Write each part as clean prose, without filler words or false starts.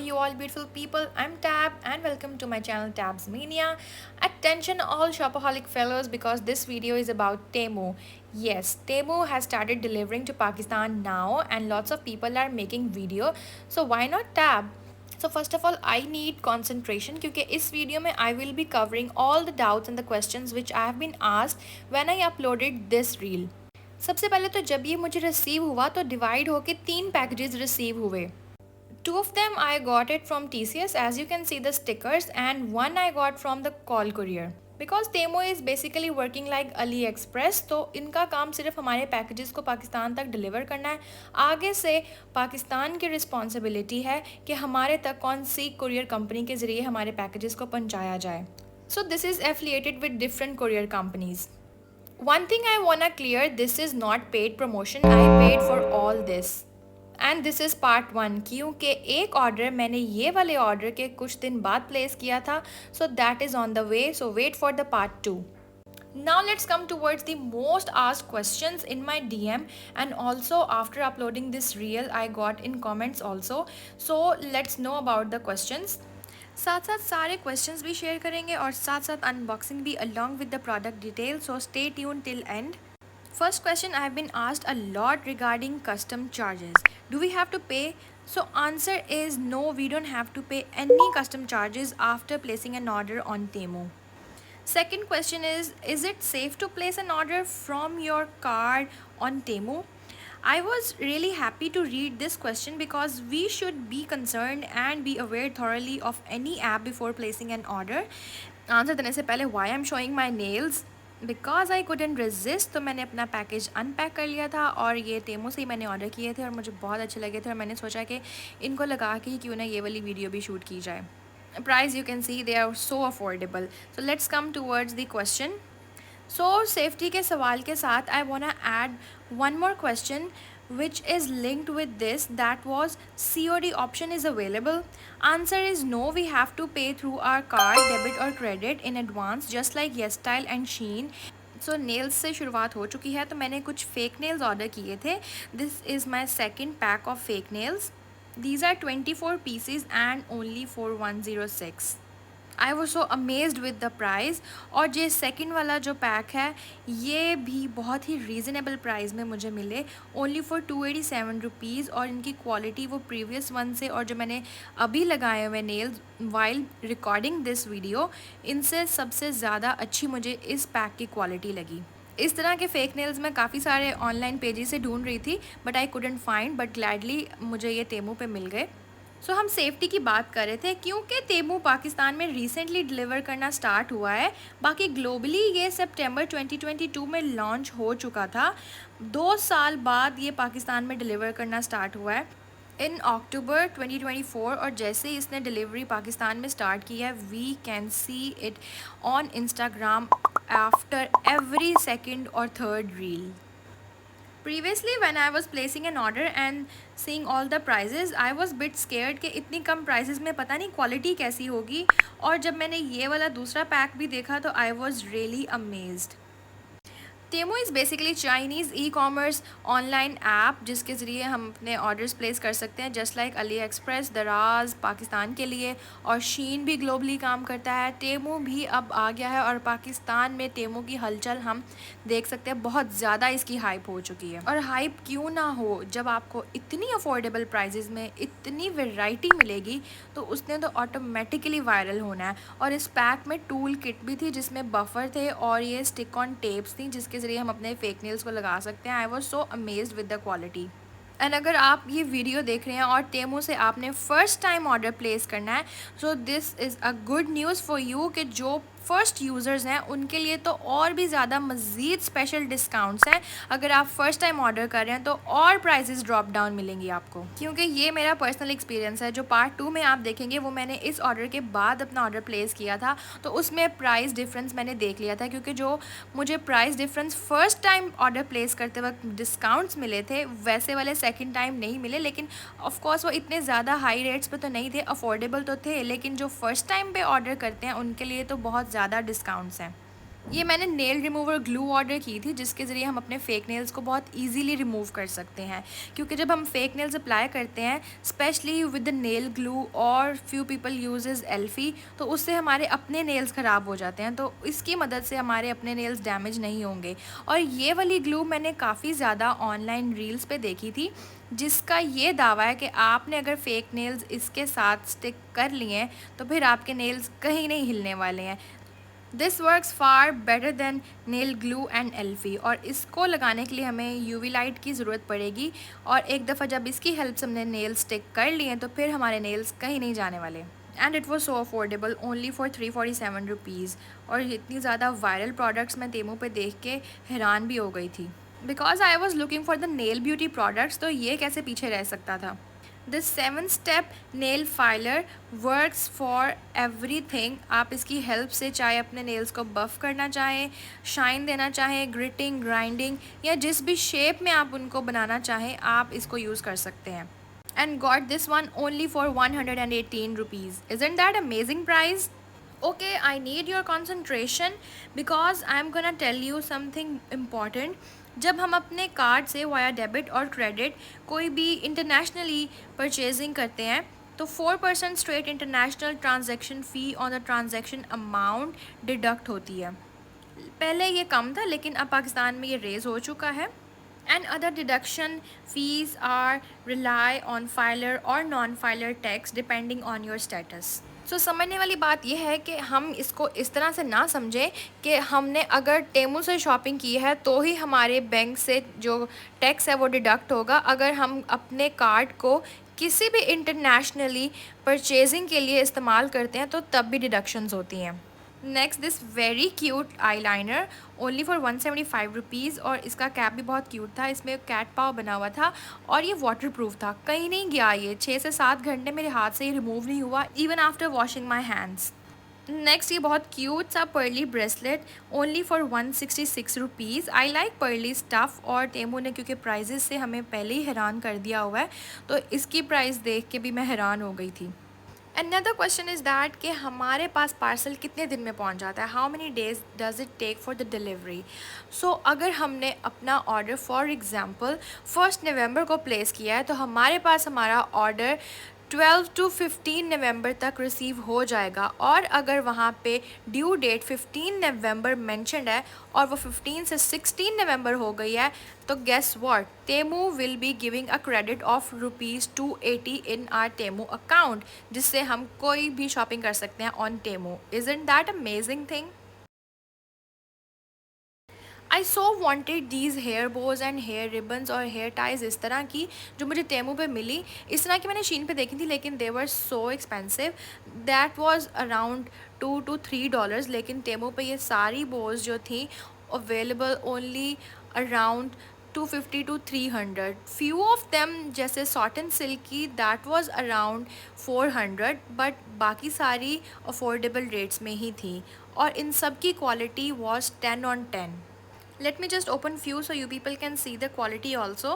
you all beautiful people. I'm Tab and welcome to my channel Tabs Mania. Attention all shopaholic fellows because this video is about Temu. Yes, Temu has started delivering to Pakistan now and lots of people are making video. So why not Tab? So first of all, I need concentration क्योंकि इस video में I will be covering all the doubts and the questions which I have been asked when I uploaded this reel. सबसे पहले तो जब ये मुझे receive हुआ तो डिवाइड होके 3 पैकेजेस रिसीव हुए. Two of them I got it from TCS, as you can see the stickers, and one I got from the call courier. Because Temu is basically working like AliExpress, तो इनका काम सिर्फ हमारे packages को पाकिस्तान तक deliver करना है. आगे से पाकिस्तान की रिस्पॉन्सिबिलिटी है कि हमारे तक कौन सी कुरियर कंपनी के ज़रिए हमारे पैकेजेस को पहुंचाया जाए. So this is affiliated with different courier companies. One thing I wanna clear, this is not paid promotion. I paid for all this. And this is part 1 क्योंकि एक ऑर्डर मैंने ये वाले ऑर्डर के कुछ दिन बाद प्लेस किया था. So that is on the way, so wait for the part 2. Now let's come towards the most asked questions in my DM, and also after uploading this reel I got in comments also. So let's know about the questions. साथ साथ सारे questions भी share करेंगे और साथ साथ unboxing भी along with the product details. So stay tuned till end. First question I have been asked a lot regarding custom charges. Do we have to pay? So answer is no, we don't have to pay any custom charges after placing an order on Temu. Second question is it safe to place an order from your card on Temu? I was really happy to read this question because we should be concerned and be aware thoroughly of any app before placing an order. Answer देने से पहले why I'm showing my nails. Because I couldn't resist, तो मैंने अपना package unpack कर लिया था और ये तेमू से ही मैंने ऑर्डर किए थे और मुझे बहुत अच्छे लगे थे और मैंने सोचा कि इनको लगा के ही क्यों ना ये वाली वीडियो भी शूट की जाए. Price you can see they are so affordable. So let's come towards the question. So safety के सवाल के साथ I want add one more question which is linked with this, that was COD option is available. Answer is no, we have to pay through our card, debit or credit in advance just like YesStyle and Shein. So nails से शुरुआत हो चुकी है तो मैंने कुछ fake nails order किए थे. This is my second pack of fake nails. These are 24 pieces and only for 106. I was so amazed with the price. और ये सेकेंड वाला जो पैक है ये भी बहुत ही रीज़नेबल प्राइस में मुझे मिले, ओनली फॉर 287 रुपीज़. और इनकी क्वालिटी वो प्रीवियस वन से और जो मैंने अभी लगाए हुए nails while recording this video, इनसे सबसे ज़्यादा अच्छी मुझे इस पैक की क्वालिटी लगी. इस तरह के फ़ेक नेल्स मैं काफ़ी सारे ऑनलाइन पेजेस से ढूंढ रही थी but I couldn't find, but gladly मुझे ये तेमू पे मिल गए. सो हम सेफ्टी की बात कर रहे थे क्योंकि तेमू पाकिस्तान में रिसेंटली डिलीवर करना स्टार्ट हुआ है. बाकी ग्लोबली ये सितंबर 2022 में लॉन्च हो चुका था. 2 साल बाद ये पाकिस्तान में डिलीवर करना स्टार्ट हुआ है इन अक्टूबर 2024. और जैसे ही इसने डिलीवरी पाकिस्तान में स्टार्ट की है we can see it on Instagram after every second और third reel. Previously when I was placing an order and seeing all the prices, I was bit scared कि इतनी कम prices में पता नहीं क्वालिटी कैसी होगी. और जब मैंने ये वाला दूसरा पैक भी देखा तो I was really amazed. Temu is basically Chinese e-commerce online app जिसके ज़रिए हम अपने ऑर्डर्स प्लेस कर सकते हैं जस्ट लाइक अली एक्सप्रेस, दराज पाकिस्तान के लिए, और शीन भी ग्लोबली काम करता है. टेमू भी अब आ गया है और पाकिस्तान में टेमू की हलचल हम देख सकते हैं. बहुत ज़्यादा इसकी हाइप हो चुकी है. और हाइप क्यों ना हो, जब आपको इतनी अफोर्डेबल प्राइजेज़ में इतनी वेराइटी मिलेगी तो उसने तो ऑटोमेटिकली वायरल होना है. और इस पैक में टूल किट भी थी जिसमें बफर थे और ये स्टिक ऑन टेप्स थी जिसके ज़रिए हम अपने फेक नेल्स को लगा सकते हैं. I was so amazed with the quality. And अगर आप ये वीडियो देख रहे हैं और टेमू से आपने फ़र्स्ट टाइम ऑर्डर प्लेस करना है, so this is a good news for you कि जो फ़र्स्ट यूज़र्स हैं उनके लिए तो और भी ज़्यादा मज़ीद स्पेशल डिस्काउंट्स हैं. अगर आप फ़र्स्ट टाइम ऑर्डर कर रहे हैं तो और प्राइसेस ड्रॉप डाउन मिलेंगी आपको, क्योंकि ये मेरा पर्सनल एक्सपीरियंस है. जो पार्ट 2 में आप देखेंगे वो मैंने इस ऑर्डर के बाद अपना ऑर्डर प्लेस किया था तो उसमें प्राइस डिफरेंस मैंने देख लिया था. क्योंकि जो मुझे price difference first time order place करते वक्त डिस्काउंट्स मिले थे वैसे वाले सेकेंड टाइम नहीं मिले. लेकिन ऑफकोर्स वो इतने ज़्यादा हाई रेट्स पे तो नहीं थे, अफोर्डेबल तो थे, लेकिन जो फ़र्स्ट टाइम पे ऑर्डर करते हैं उनके लिए तो बहुत ज़्यादा डिस्काउंट्स हैं. ये मैंने नेल रिमूवर ग्लू ऑर्डर की थी, जिसके ज़रिए हम अपने फेक नेल्स को बहुत ईजीली रिमूव कर सकते हैं, क्योंकि जब हम फेक नेल्स अप्लाई करते हैं specially with the nail glue और फ्यू पीपल यूजेस एल्फी, तो उससे हमारे अपने नेल्स ख़राब हो जाते हैं। तो इसकी मदद से हमारे अपने नेल्स डैमेज नहीं होंगे। और ये वाली ग्लू मैंने काफ़ी ज़्यादा ऑनलाइन रील्स पे देखी थी, जिसका ये दावा है कि आपने अगर फेक नेल्स इसके साथ स्टिक कर लिए हैं तो फिर आपके नेल्स कहीं नहीं हिलने वाले हैं। This works far better than nail glue and Elfy. और इसको लगाने के लिए हमें यूवी लाइट की ज़रूरत पड़ेगी, और एक दफ़ा जब इसकी हेल्प से हमने नेल स्टिक कर लिए तो फिर हमारे नेल्स कहीं नहीं जाने वाले। And it was so affordable, only for 347 rupees. और इतनी ज़्यादा वायरल प्रोडक्ट्स मैं तेमू पे देख के हैरान भी हो गई थी, because I was looking for the nail beauty products, तो ये कैसे पीछे रह सकता था। This 7 step nail filer works for everything. आप इसकी हेल्प से चाहे अपने नेल्स को बफ़ करना चाहें, शाइन देना चाहें, ग्रिटिंग, ग्राइंडिंग, या जिस भी शेप में आप उनको बनाना चाहें आप इसको यूज़ कर सकते हैं। And got this one only for 118 rupees. Isn't that amazing price? Okay, I need your concentration because I'm gonna tell you something important. जब हम अपने कार्ड से वाया डेबिट और क्रेडिट कोई भी इंटरनेशनली परचेजिंग करते हैं तो 4% straight international transaction fee on the transaction amount deduct होती है। पहले ये कम था, लेकिन अब पाकिस्तान में ये रेज़ हो चुका है। And other deduction fees are rely on filer or non-filer tax depending on your status. So समझने वाली बात यह है कि हम इसको इस तरह से ना समझें कि हमने अगर टेमू से शॉपिंग की है तो ही हमारे बैंक से जो टैक्स है वो डिडक्ट होगा। अगर हम अपने कार्ड को किसी भी इंटरनेशनली परचेजिंग के लिए इस्तेमाल करते हैं तो तब भी डिडक्शंस होती हैं। Next this very cute eye liner only for 175 rupees. और इसका कैप भी बहुत क्यूट था, इसमें कैट पाव बना हुआ था और ये वाटर प्रूफ था, कहीं नहीं गया। ये 6 से 7 घंटे मेरे हाथ से ये रिमूव नहीं हुआ, even after washing my hands. Next ये बहुत क्यूट सा pearly bracelet only for 166 rupees. I like pearly stuff, और टेमू ने क्योंकि प्राइजेस से हमें पहले ही हैरान कर दिया हुआ है तो इसकी प्राइस देख के भी मैं हैरान हो गई थी। अनदर क्वेश्चन इज़ दैट कि हमारे पास पार्सल कितने दिन में पहुंच जाता है, how many days does it take for the delivery. So अगर हमने अपना ऑर्डर फॉर एग्ज़ाम्पल 1 नवंबर को प्लेस किया है तो हमारे पास हमारा ऑर्डर 12 to 15 नवंबर तक रिसीव हो जाएगा। और अगर वहाँ पे ड्यू डेट 15 नवंबर मेंशनड है और वो 15 से 16 नवंबर हो गई है तो guess what, Temu will be giving a credit of ₹280 in our Temu account, जिससे हम कोई भी शॉपिंग कर सकते हैं on Temu. Isn't that amazing thing? I so wanted these hair bows and hair ribbons और हेयर टाइज इस तरह की, जो मुझे टेमू पे मिली। इस तरह की मैंने शीन पे देखी थी लेकिन they were so expensive, that was around $2 to $3। लेकिन टेमू पे ये सारी बोज जो थी available only around 250 to 300। Few of them जैसे सॉट एंड सिल्क की दैट वाज अराउंड 400, बट बाकी सारी अफोर्डेबल रेट्स में ही थी और इन सब की quality was 10 on 10। Let me just open few so you people can see the quality also.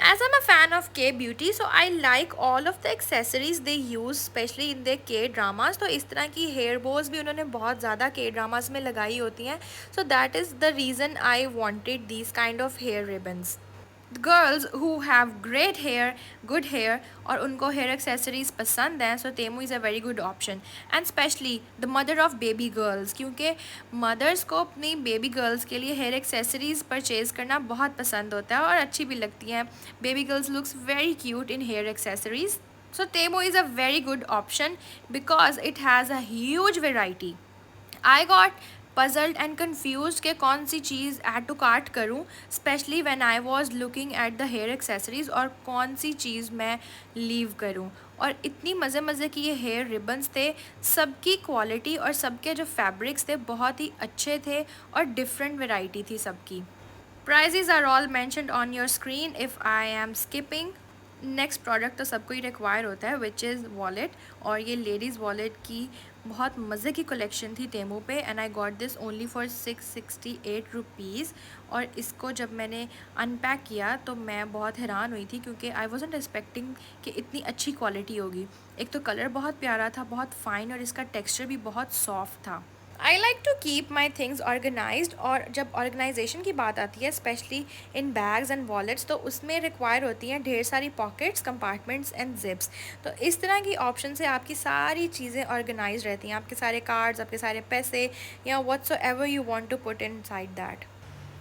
As I'm a fan of K-beauty, so I like all of the accessories they use, especially in their K-dramas. तो इस तरह की hair bows भी उन्होंने बहुत ज़्यादा K-dramas में लगाई होती हैं. So that is the reason I wanted these kind of hair ribbons. Girls who have great hair, good hair और उनको हेयर एक्सेसरीज़ पसंद हैं, so Temu is a very good option. And specially the mother of baby girls, क्योंकि mothers को अपनी baby girls के लिए hair accessories purchase करना बहुत पसंद होता है और अच्छी भी लगती हैं। Baby girls looks very cute in hair accessories, so Temu is a very good option because it has a huge variety. I got puzzled and confuse कि कौन सी चीज़ ऐड टू कार्ट करूँ, specially when I was looking at the hair accessories, और कौन सी चीज़ मैं leave करूँ। और इतनी मज़े मज़े की ये हेयर रिबन्स थे, सबकी क्वालिटी और सबके जो फैब्रिक्स थे बहुत ही अच्छे थे और डिफरेंट वेराइटी थी सबकी। Prices are all mentioned on your screen if I am skipping. Next product तो सबको ही रिक्वायर होता है विच इज़ वॉलेट, और ये लेडीज़ वॉलेट की बहुत मज़े की कलेक्शन थी टेमू पे and I got this only for 668 rupees. और इसको जब मैंने अनपैक किया तो मैं बहुत हैरान हुई थी क्योंकि आई वॉज़न्ट एक्सपेक्टिंग कि इतनी अच्छी क्वालिटी होगी। एक तो कलर बहुत प्यारा था, बहुत फ़ाइन, और इसका टेक्स्चर भी बहुत सॉफ्ट था। I like to keep my things organised, और जब ऑर्गेनाइजेशन की बात आती है specially in bags and wallets, तो उसमें रिक्वायर होती हैं ढेर सारी पॉकेट्स, कंपार्टमेंट्स एंड जिप्स। तो इस तरह की ऑप्शन से आपकी सारी चीज़ें ऑर्गेनाइज रहती हैं, आपके सारे कार्ड्स, आपके सारे पैसे, या whatsoever you want to put inside that.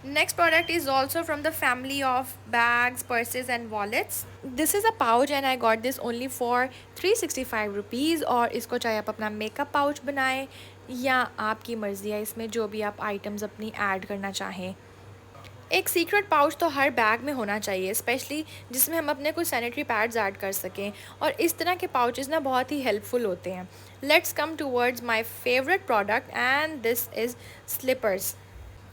Next product is also from the family of bags, purses and wallets. This is a pouch and I got this only for 365 rupees, और इसको चाहे आप अपना makeup pouch बनाएं या आपकी मर्ज़ी है इसमें जो भी आप आइटम्स अपनी ऐड करना चाहें। एक सीक्रेट पाउच तो हर बैग में होना चाहिए, स्पेशली जिसमें हम अपने कुछ सैनिटरी पैड्स ऐड कर सकें, और इस तरह के पाउचेस ना बहुत ही हेल्पफुल होते हैं। Let's come towards my favourite product and this is slippers.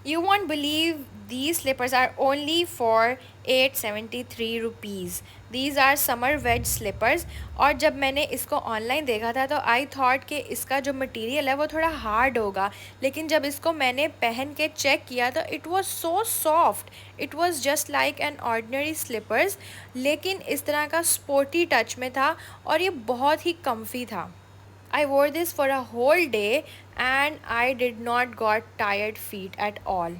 You won't believe these slippers are only for 873 rupees. These are summer wedge slippers, और जब मैंने इसको ऑनलाइन देखा था तो आई थॉट कि इसका जो मटेरियल है वो थोड़ा हार्ड होगा, लेकिन जब इसको मैंने पहन के चेक किया तो it was so soft, it was just like an ordinary slippers, लेकिन इस तरह का स्पोर्टी टच में था और ये बहुत ही कम्फी था। I wore this for a whole day and I did not got tired feet at all.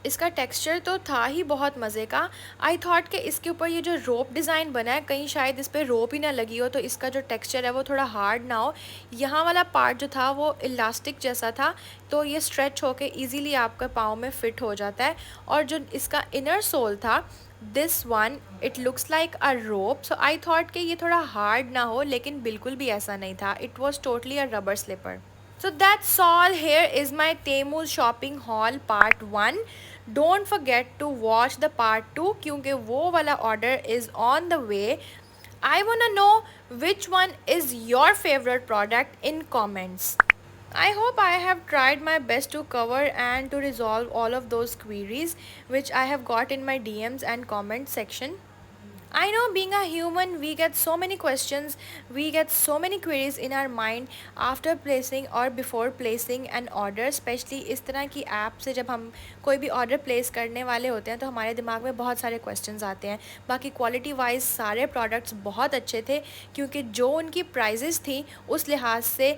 इसका टेक्सचर तो था ही बहुत मज़े का। आई थॉट कि इसके ऊपर ये जो रोप डिज़ाइन बना है कहीं शायद इस पर रोप ही ना लगी हो, तो इसका जो टेक्सचर है वो थोड़ा हार्ड ना हो। यहाँ वाला पार्ट जो था वो इलास्टिक जैसा था, तो ये स्ट्रेच होके इजीली आपके पाँव में फ़िट हो जाता है। और जो इसका इनर सोल था, this one it looks like a rope, so I thought कि ये थोड़ा हार्ड ना हो, लेकिन बिल्कुल भी ऐसा नहीं था। It was totally a rubber slipper. So that's all. Here is my Temu shopping haul part 1. Don't forget to watch the part 2 क्योंकि वो वाला order is on the way. I wanna know which one is your favorite product in comments. I hope I have tried my best to cover and to resolve all of those queries which I have got in my DMs and comment section. I know, being a human, we get so many questions, we get so many queries in our mind after placing or before placing an order, especially इस तरह की app से जब हम कोई भी order place करने वाले होते हैं तो हमारे दिमाग में बहुत सारे क्वेश्चंस आते हैं। बाकी क्वालिटी वाइज सारे प्रोडक्ट्स बहुत अच्छे थे, क्योंकि जो उनकी प्राइजेस थी उस लिहाज से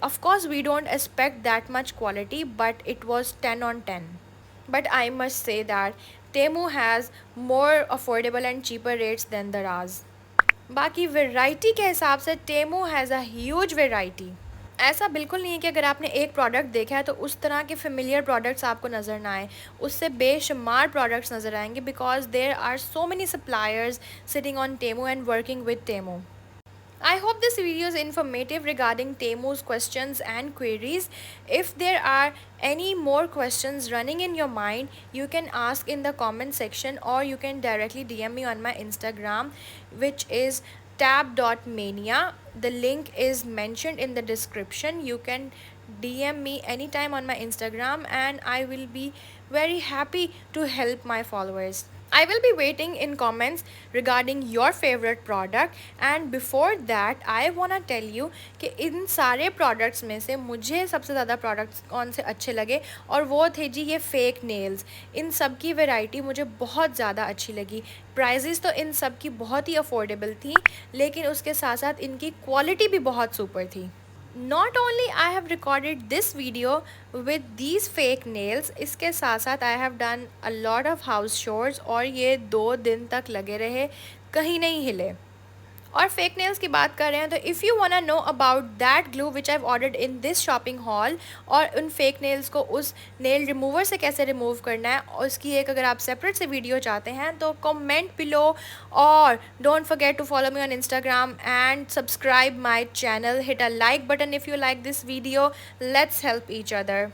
of course we don't expect that much quality, but it was 10 on 10. But I must say that Temu has more affordable and cheaper rates than Daraz. बाकी वैरायटी के हिसाब से Temu has a huge variety. ऐसा बिल्कुल नहीं है कि अगर आपने एक प्रोडक्ट देखा है तो उस तरह के फेमिलियर प्रोडक्ट्स आपको नज़र ना आए, उससे बेशुमार प्रोडक्ट्स नज़र आएंगे, because there are so many suppliers sitting on Temu and working with Temu. I hope this video is informative regarding Temu's questions and queries. If there are any more questions running in your mind, you can ask in the comment section, or you can directly DM me on my Instagram, which is tab.mania. The link is mentioned in the description. You can DM me anytime on my Instagram and I will be very happy to help my followers. I will be waiting in comments regarding your favorite product, and before that I wanna tell you कि इन सारे products में से मुझे सबसे ज़्यादा products कौन से अच्छे लगे, और वो थे जी ये fake nails। इन सब की वैरायटी मुझे बहुत ज़्यादा अच्छी लगी। प्राइजेस तो इन सब की बहुत ही अफोर्डेबल थी, लेकिन उसके साथ साथ इनकी क्वालिटी भी बहुत सुपर थी। Not only I have recorded this video with these fake nails, इसके साथ साथ I have done a lot of house chores, और ये 2 दिन तक लगे रहे, कहीं नहीं हिले। और फेक नेल्स की बात कर रहे हैं तो if you want know about that glue which I ordered in this shopping hall, और उन फेक नेल्स को उस नेल रिमूवर से कैसे रिमूव करना है, और उसकी एक अगर आप सेपरेट से वीडियो चाहते हैं तो कमेंट बिलो, और don't forget to follow me on Instagram and subscribe my channel, hit a like button if you like this video, let's help each other.